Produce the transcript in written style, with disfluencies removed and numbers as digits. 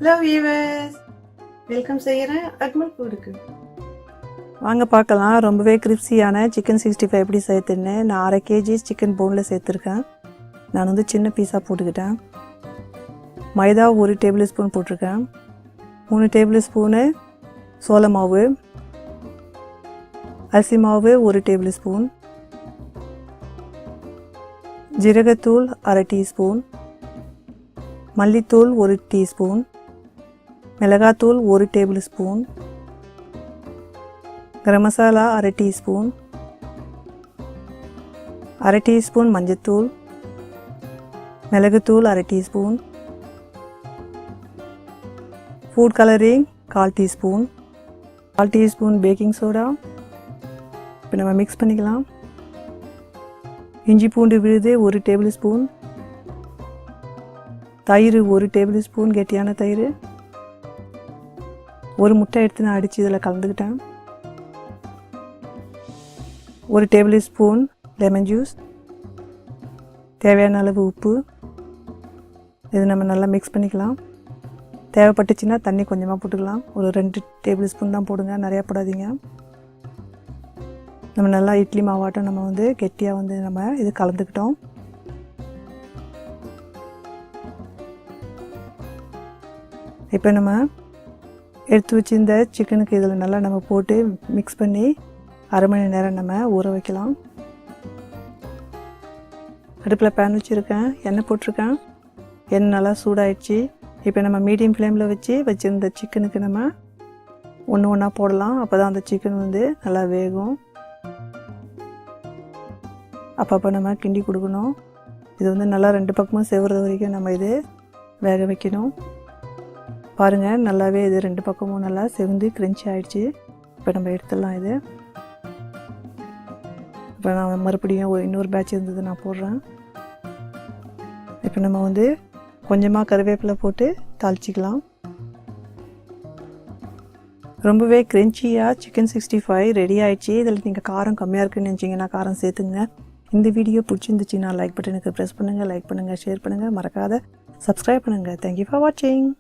Hello viewers, welcome செய்கிறேன் அக்மல் ஃபுட்டுக்கு. வாங்க பார்க்கலாம். ரொம்பவே கிரிப்ஸியான சிக்கன் 65 எப்படி சேர்த்துன்னு. நான் 1/2 kg சிக்கன் போனில் சேர்த்துருக்கேன். நான் வந்து சின்ன பீஸாக போட்டுக்கிட்டேன். மைதா 1 டேபிள் ஸ்பூன் போட்டிருக்கேன். 3 டேபிள் ஸ்பூனு சோள மாவு, அரிசி மாவு 1 டேபிள் ஸ்பூன், ஜீரகத்தூள் 1/2 டீஸ்பூன், மல்லித்தூள் 1 டீஸ்பூன், மிளகாத்தூள் 1 table spoon, garam masala 1/2 teaspoon, 1/2 teaspoon மஞ்சத்தூள், மிளகுத்தூள் 1/2 teaspoon, food colouring 1/4 teaspoon, 1/4 teaspoon baking soda. இப்போ நம்ம மிக்ஸ் பண்ணிக்கலாம். இஞ்சி பூண்டு விழுது 1 டேபிள் ஸ்பூன், தயிர் 1 டேபிள் ஸ்பூன், கெட்டியான தயிர். 1 முட்டை எடுத்து நான் அடித்து இதில் கலந்துக்கிட்டேன். 1 டேபிள் ஸ்பூன் லெமன் ஜூஸ், தேவையான அளவு உப்பு. இது நம்ம நல்லா மிக்ஸ் பண்ணிக்கலாம். தேவைப்பட்டுச்சுன்னா தண்ணி கொஞ்சமாக போட்டுக்கலாம். ஒரு 2 டேபிள் ஸ்பூன் தான் போடுங்க, நிறையா போடாதீங்க. நம்ம நல்லா இட்லி மாவாட்டம் நம்ம வந்து கெட்டியாக வந்து நம்ம இது கலந்துக்கிட்டோம். இப்போ நம்ம எடுத்து வச்சு இந்த சிக்கனுக்கு இதில் நல்லா நம்ம போட்டு மிக்ஸ் பண்ணி 1/2 மணி நேரம் நம்ம ஊற வைக்கலாம். அடுப்பில் பேன் வச்சுருக்கேன், எண்ணெய் போட்டிருக்கேன். எண்ணெய் நல்லா சூடாயிடுச்சு. இப்போ நம்ம மீடியம் ஃப்ளேமில் வச்சுருந்த சிக்கனுக்கு நம்ம ஒன்று ஒன்றா போடலாம். அப்போ தான் அந்த சிக்கன் வந்து நல்லா வேகும். அப்பப்போ நம்ம கிண்டி கொடுக்கணும். இது வந்து நல்லா 2 பக்கமும் செவறது வரைக்கும் நம்ம இது வேக வைக்கணும். பாருங்கள், நல்லாவே இது 2 பக்கமும் நல்லா செவந்து கிரன்ச்சி ஆகிடுச்சு. இப்போ நம்ம எடுத்துடலாம். இது இப்போ நான் மறுபடியும் இன்னொரு பேட்ச் இருந்தது நான் போடுறேன். இப்போ நம்ம வந்து கொஞ்சமாக கருவேப்பிலை போட்டு தாளிச்சிக்கலாம். ரொம்பவே கிரன்ச்சியாக சிக்கன் 65 ரெடி ஆகிடுச்சு. இதில் நீங்கள் காரம் கம்மியாக இருக்குன்னு நினச்சிங்கன்னா காரம் சேர்த்துங்க. இந்த வீடியோ பிடிச்சிருந்துச்சுன்னா லைக் பட்டனுக்கு ப்ரெஸ் பண்ணுங்கள், லைக் பண்ணுங்கள், ஷேர் பண்ணுங்கள், மறக்காத சப்ஸ்கிரைப் பண்ணுங்கள். தேங்க்யூ ஃபார் வாட்சிங்.